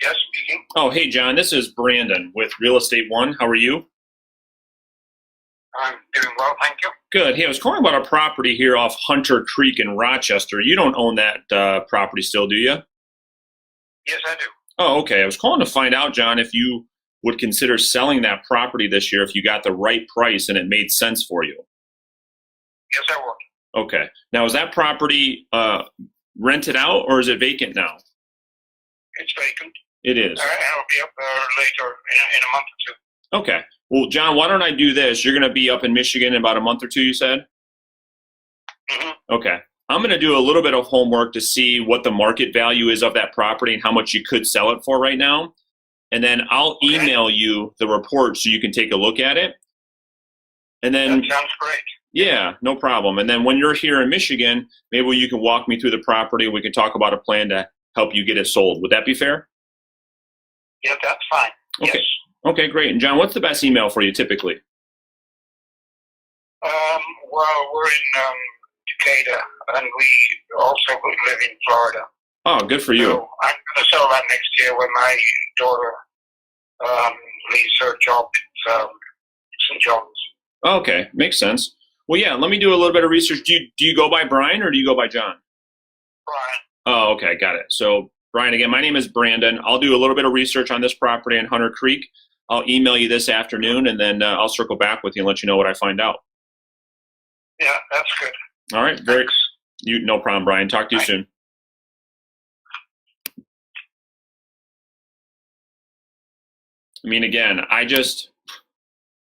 Yes, speaking. Oh, hey, John, this is Brandon with Real Estate One. How are you? I'm doing well, thank you. Good. Hey, I was calling about a property here off Hunter Creek in Rochester. You don't own that property still, do you? Yes, I do. Oh, okay. I was calling to find out, John, if you would consider selling that property this year if you got the right price and it made sense for you. Yes, I would. Okay. Now, is that property rented out or is it vacant now? It's vacant. It is. I'll be up later in a month or two. Okay. Well, John, why don't I do this? You're going to be up in Michigan in about a month or two, you said? hmm Okay. I'm going to do a little bit of homework to see what the market value is of that property and how much you could sell it for right now. And then I'll email you the report so you can take a look at it. And then, That sounds great. yeah, no problem. And then when you're here in Michigan, maybe you can walk me through the property and we can talk about a plan to help you get it sold. Would that be fair? Yeah, that's fine. Okay. Yes. Okay, great. And John, what's the best email for you typically? Well, we're in Decatur, and we also live in Florida. Oh, good for you. So I'm going to sell that next year when my daughter leaves her job at St. John's. Okay, makes sense. Well, yeah, let me do a little bit of research. Do you go by Brian or do you go by John? Brian. Oh, okay, got it. So, Brian, again, my name is Brandon. I'll do a little bit of research on this property in Hunter Creek. I'll email you this afternoon, and then I'll circle back with you and let you know what I find out. Yeah, that's good. All right, Thanks. no problem, Brian. Talk to you Bye. soon. I mean, again, I just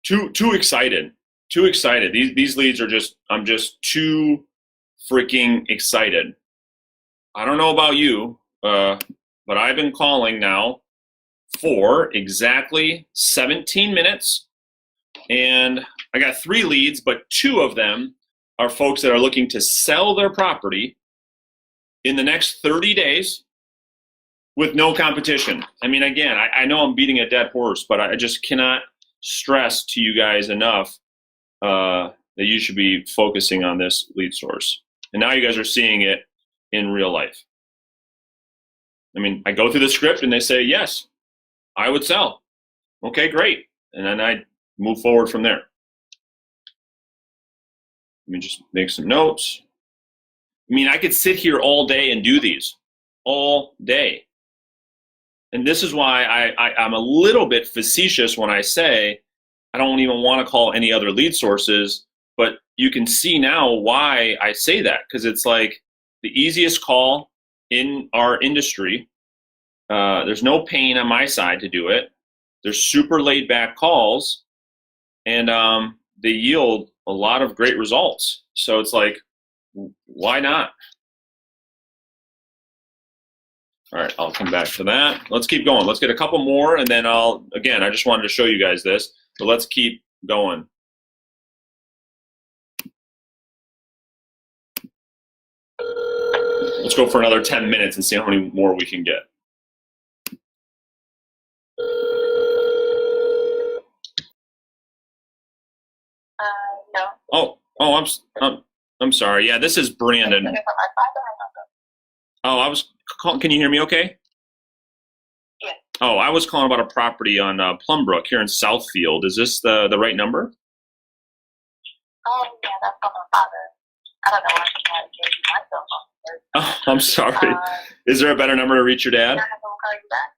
too excited, too excited. These leads are I'm just too freaking excited. I don't know about you, but I've been calling now for exactly 17 minutes, and I got 3 leads, but 2 of them are folks that are looking to sell their property in the next 30 days with no competition. I mean, again, I know I'm beating a dead horse, but I just cannot stress to you guys enough that you should be focusing on this lead source. And now you guys are seeing it in real life. I mean, I go through the script and they say, yes, I would sell. Okay, great. And then I move forward from there. Let me just make some notes. I mean, I could sit here all day and do these all day. And this is why I'm a little bit facetious when I say I don't even want to call any other lead sources, but you can see now why I say that, because it's like the easiest call in our industry. There's no pain on my side to do it. There's super laid back calls, and they yield a lot of great results. So it's like, why not? All right, I'll come back to that. Let's keep going. Let's get a couple more, and then I just wanted to show you guys this, but let's keep going. Let's go for another 10 minutes and see how many more we can get. No. I'm sorry. Yeah, this is Brandon. Oh, can you hear me okay? Yeah. Oh, I was calling about a property on Plumbrook here in Southfield. Is this the right number? Yeah, that's on my father. I don't know why she had to give you my cell phone. Oh, I'm sorry. Is there a better number to reach your dad? Can I have him call you back?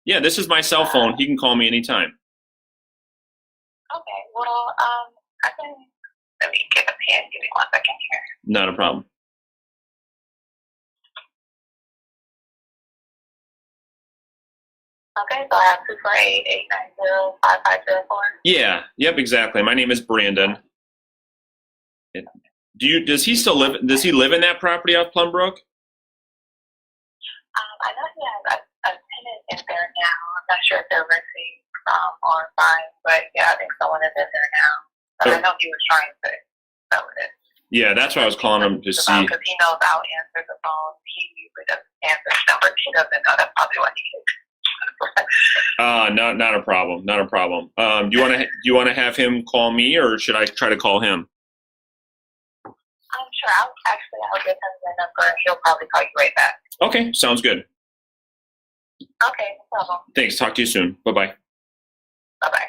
Yeah, this is my cell phone. He can call me anytime. Okay, well, I can, let me get a pen. Give me 1 second here. Not a problem. Okay, so I have 248-890-5504. Yeah, yep, exactly. My name is Brandon. Does he live in that property off Plumbrook? I know he has a tenant in there now. I'm not sure if they're renting or fine, but yeah, I think someone is in there now. But I know he was trying to sell it. Yeah, that's why I was calling him to see. Because he knows I'll answer the phone. He usually doesn't answer his number. He doesn't know. That's probably why he gets. Not a problem. Not a problem. Do you want to have him call me, or should I try to call him? I'm sure. I'll give him the number, and he'll probably call you right back. Okay, sounds good. Okay, no problem. Thanks. Talk to you soon. Bye-bye. Bye-bye.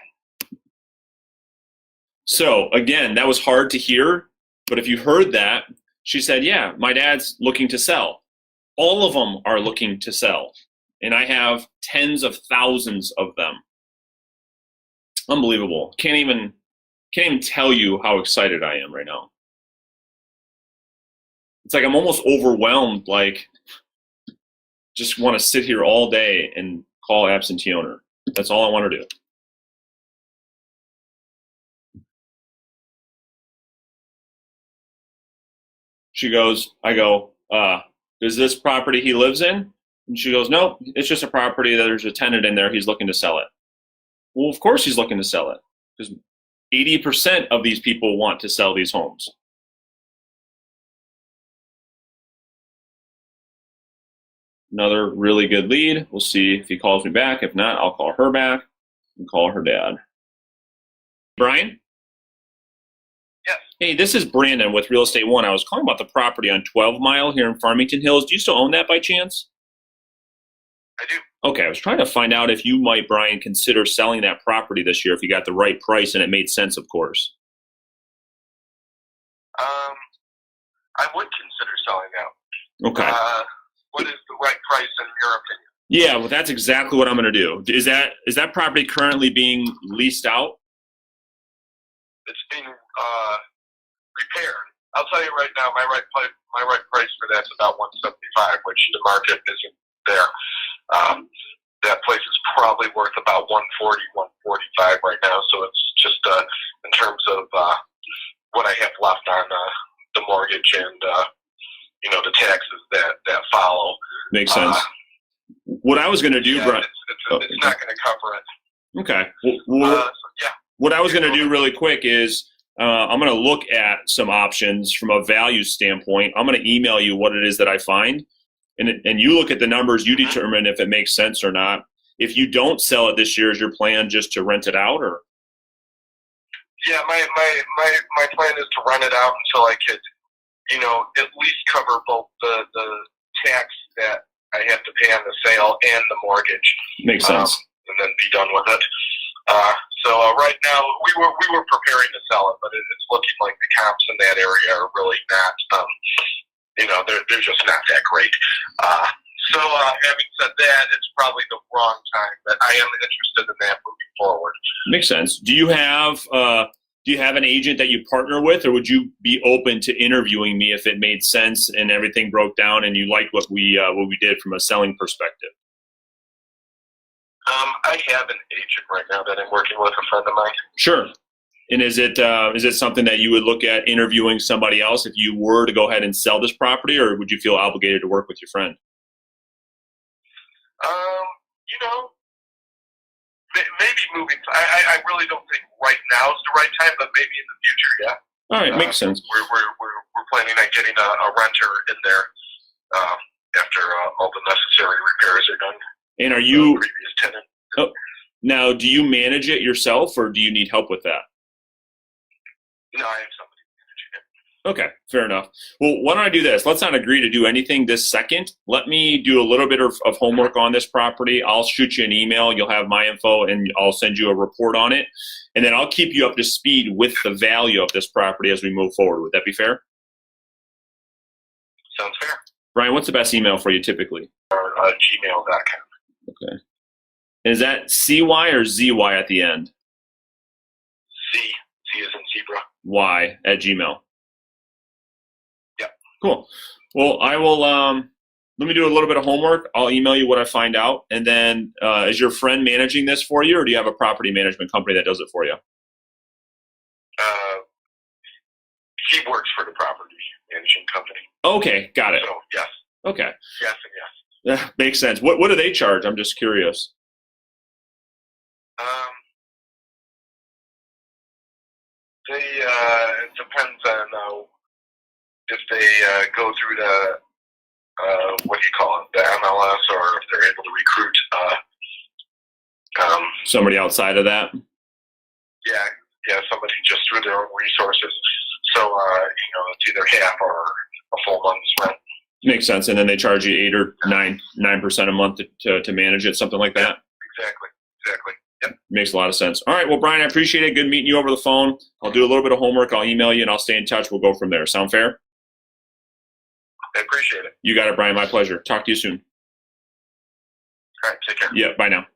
So again, that was hard to hear, but if you heard that, she said, yeah, my dad's looking to sell. All of them are looking to sell. And I have tens of thousands of them. Unbelievable. Can't even tell you how excited I am right now. It's like I'm almost overwhelmed, like just want to sit here all day and call absentee owner. That's all I want to do. She goes, I go, is this property he lives in? And she goes, no, it's just a property that there's a tenant in there. He's looking to sell it. Well, of course he's looking to sell it because 80% of these people want to sell these homes. Another really good lead. We'll see if he calls me back. If not, I'll call her back and call her dad. Brian? Yes. Hey, this is Brandon with Real Estate One. I was calling about the property on 12 Mile here in Farmington Hills. Do you still own that by chance? I do. Okay, I was trying to find out if you might, Brian, consider selling that property this year if you got the right price and it made sense, of course. I would consider selling now. Okay. What is the right price in your opinion? Yeah, well, that's exactly what I'm going to do. Is that property currently being leased out? It's being repaired. I'll tell you right now, my right price for that's about $175, which the market isn't there. That place is probably worth about $140, $145 right now. So it's just in terms of what I have left on the mortgage and the taxes that follow. Makes sense. What I was going to do, Brian. It's not going to cover it. Okay. Yeah. What I was going to do really quick is I'm going to look at some options from a value standpoint. I'm going to email you what it is that I find, and you look at the numbers. You determine if it makes sense or not. If you don't sell it this year, is your plan just to rent it out, or? Yeah, my plan is to rent it out until I could, at least cover both the tax that I have to pay on the sale and the mortgage. Makes sense. And then be done with it. So right now we were preparing to sell it, but it's looking like the comps in that area are really not, they're just not that great. So having said that, it's probably the wrong time, but I am interested in that moving forward. Makes sense. Do you have an agent that you partner with, or would you be open to interviewing me if it made sense and everything broke down and you liked what we did from a selling perspective? I have an agent right now that I'm working with, a friend of mine. Sure. And is it something that you would look at interviewing somebody else if you were to go ahead and sell this property, or would you feel obligated to work with your friend? Maybe moving. I really don't think right now is the right time, but maybe in the future, yeah. All right, makes sense. We're planning on getting a renter in there after all the necessary repairs are done. And are you previous tenant? Oh, now, do you manage it yourself, or do you need help with that? No, I have somebody managing it. Okay, fair enough. Well, why don't I do this? Let's not agree to do anything this second. Let me do a little bit of homework on this property. I'll shoot you an email. You'll have my info, and I'll send you a report on it. And then I'll keep you up to speed with the value of this property as we move forward. Would that be fair? Sounds fair. Brian, what's the best email for you typically? Gmail.com. Okay. Is that CY or ZY at the end? C is in zebra. Y at Gmail. Yep. Cool. Well, I will, let me do a little bit of homework. I'll email you what I find out. And then is your friend managing this for you, or do you have a property management company that does it for you? He works for the property managing company. Okay, got it. So, yes. Okay. Yes and yes. That makes sense. What do they charge? I'm just curious. It depends on if they go through the what do you call it, the MLS, or if they're able to recruit Somebody outside of that? Yeah, somebody just through their own resources. So it's either half or a full month's rent. Makes sense. And then they charge you 8 or 9% a month to manage it, something like that. Exactly. Yep. Makes a lot of sense. All right. Well, Brian, I appreciate it. Good meeting you over the phone. I'll do a little bit of homework. I'll email you and I'll stay in touch. We'll go from there. Sound fair? I appreciate it. You got it, Brian. My pleasure. Talk to you soon. All right. Take care. Yeah. Bye now.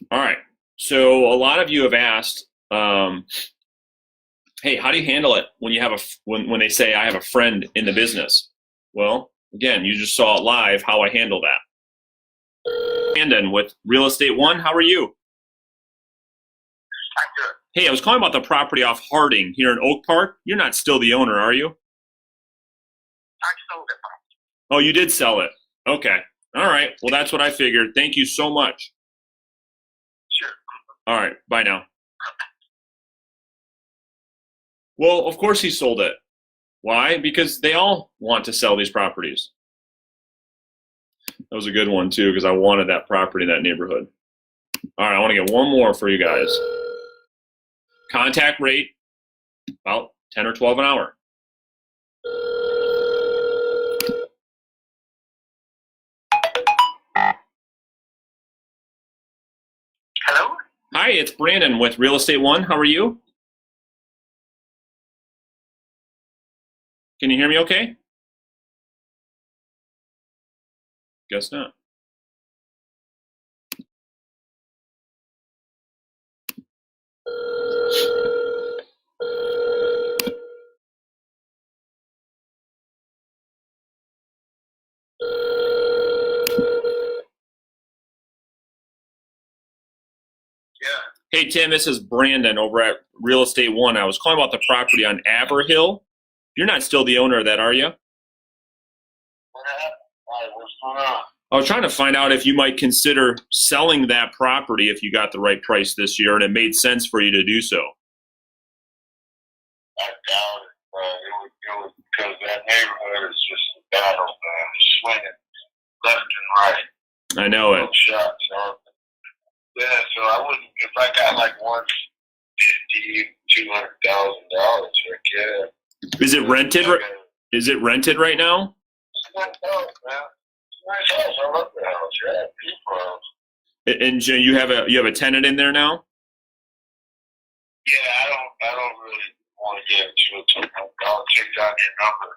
All right. So a lot of you have asked, hey, how do you handle it when you have when they say I have a friend in the business? Well, again, you just saw it live how I handle that. Brandon with Real Estate One, how are you? I'm good. Hey, I was calling about the property off Harding here in Oak Park. You're not still the owner, are you? I sold it. Oh, you did sell it. Okay. All right. Well, that's what I figured. Thank you so much. Sure. All right. Bye now. Well, of course he sold it. Why? Because they all want to sell these properties. That was a good one, too, because I wanted that property in that neighborhood. All right, I want to get one more for you guys. Contact rate, about 10 or 12 an hour. Hello? Hi, it's Brandon with Real Estate One. How are you? Can you hear me okay? Guess not. Yeah. Hey, Tim, this is Brandon over at Real Estate One. I was calling about the property on Aberhill. You're not still the owner of that, are you? What happened? Why? What's going on? I was trying to find out if you might consider selling that property if you got the right price this year and it made sense for you to do so. I doubt it. It was because that neighborhood is just a battle, man. Swinging left and right. I know it. No shots. Yeah, so I wouldn't, if I got like $150,000, $200,000, heck yeah. Is it rented? Is it rented right now? It's a nice house, man. It's a nice house. I love the house. Yeah, beautiful house. And you have a tenant in there now? Yeah, I don't really want to get into it. I'll take down your number,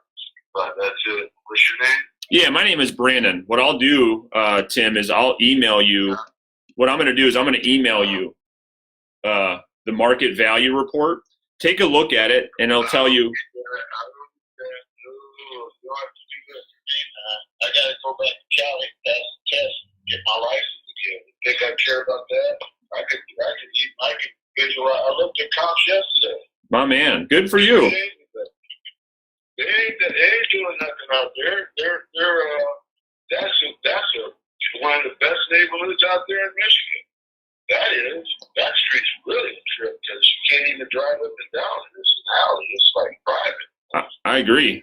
but that's it. What's your name? Yeah, my name is Brandon. What I'll do, Tim, is I'll email you. What I'm going to do is I'm going to email you the market value report. Take a look at it, and it'll tell you. I gotta go back to Cali, pass the test, get my license again. You think I care about that? I could visualize. I looked at comps yesterday. My man, good for you. They ain't doing nothing out there. That's one of the best neighborhoods out there in Michigan. That street's really a trip because you can't even drive up and down it. It's an alley. It's like private. I agree.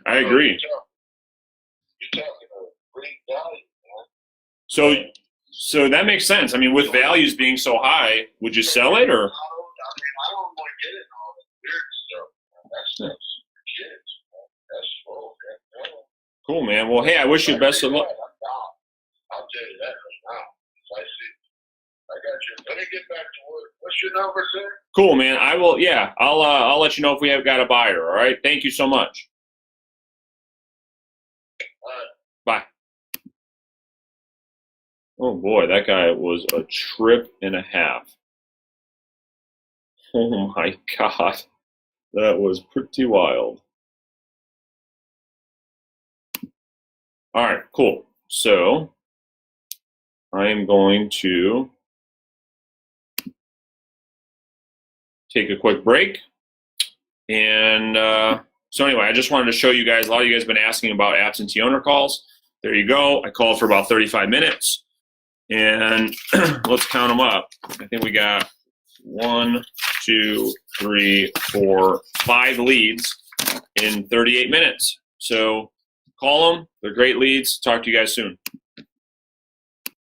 You're talking a great value, man. So that makes sense. I mean, with values being so high, would you sell it or? I don't want to get into all that weird stuff. That stuff's for kids. That's full. Cool, man. Well, hey, I wish you the best of luck. I'll tell you that right now. I see. I got you. Let me get back to work. What's your number, sir? Cool, man. I will. Yeah, I'll let you know if we have got a buyer. All right. Thank you so much. All right. Bye. Oh boy, that guy was a trip and a half. Oh my God, that was pretty wild. All right, cool. So I am going to take a quick break. And so anyway, I just wanted to show you guys, a lot of you guys have been asking about absentee owner calls. There you go. I called for about 35 minutes. And let's count them up. I think we got 1, 2, 3, 4, 5 leads in 38 minutes. So call them. They're great leads. Talk to you guys soon.